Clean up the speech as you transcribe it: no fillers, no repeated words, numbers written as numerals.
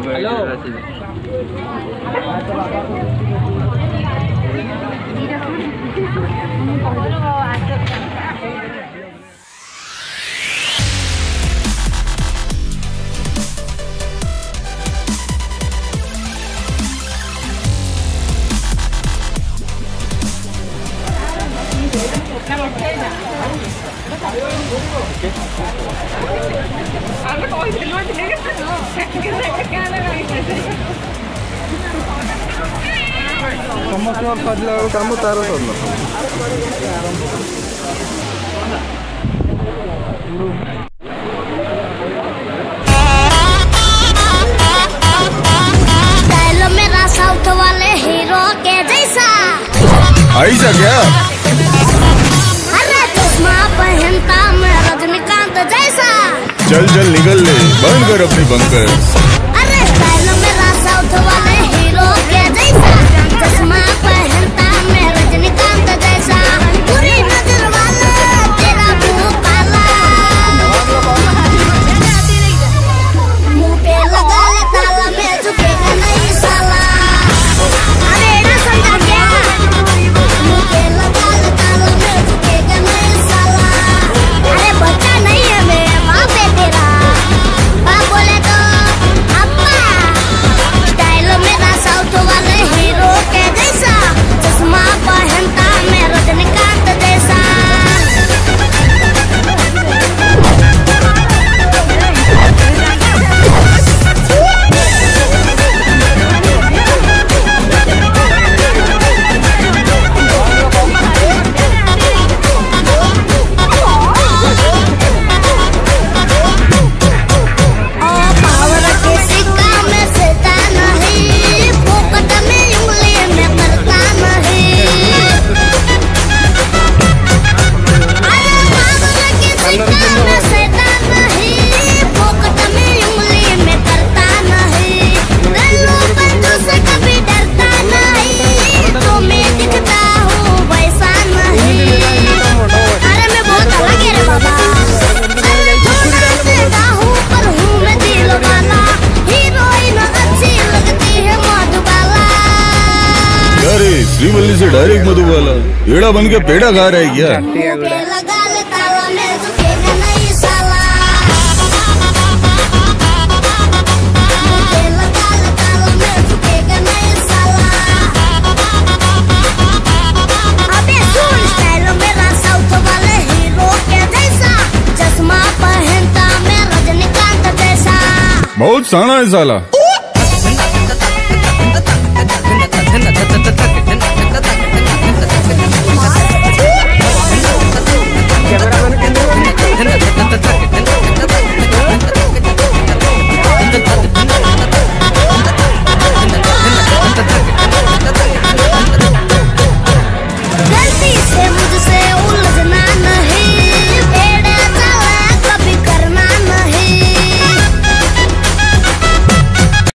Hello समस्त सजिला काम तार सरल मेरा साउथ वाले हीरो के जैसा ऐसा क्या? अरे चश्मा पहनता मैं रजनीकांत जैसा। चल चल निकल ले, बंद कर अपनी बंकर। अरे स्टाइल मेरा साउथ वाले हीरो के जैसा, चश्मा पहनता मैं रजनीकांत जैसा। पूरी नजर वाला तेरा मुंह काला, मुंह पे लगा ले ताला, मैं झुकेगा नहीं साला। अरे ना समझा क्या? मुंह पे लगा ले ताला, मैं झुकेगा नहीं साला। अरे बच्चा नहीं है मैं बाप है तेरा, बाप बोले तो अब्बा। स्टाइल मेरा साउथ वाले हीरो के जैसा, चश्मा पहनता मैं रजनीकांत जैसा। पावर के सिक्का में सेता नहीं, पोपट में उंगली में करता नहीं। अरे पावर के सिक्का में सेता नहीं, पोपट में उंगली में करता नहीं। रल्लू पंजू से कभी डरता नहीं, तो मैं दिखता हूँ वैसा नहीं। अरे मैं बहुत अलग है रे बाबा, अरे छोटा से हूँ पर हूँ मैं दिल वाला। हीरोइन अच्छी लगती है मधुबाला। अरे श्रीवल्ली से डायरेक्ट मधुबाला पेड़ा बन के पेड़ा खा रहा है क्या? मुंह पे लगा ले ताला, मैं झुकेगा नहीं साला। मुंह पे लगा ले ताला, मैं झुकेगा नहीं साला। अबे सुन, स्टाइल मेरा साउथ वाले हीरो के जैसा, चश्मा पहनता मैं रजनीकांत जैसा। बहुत साना है साला। कैमरा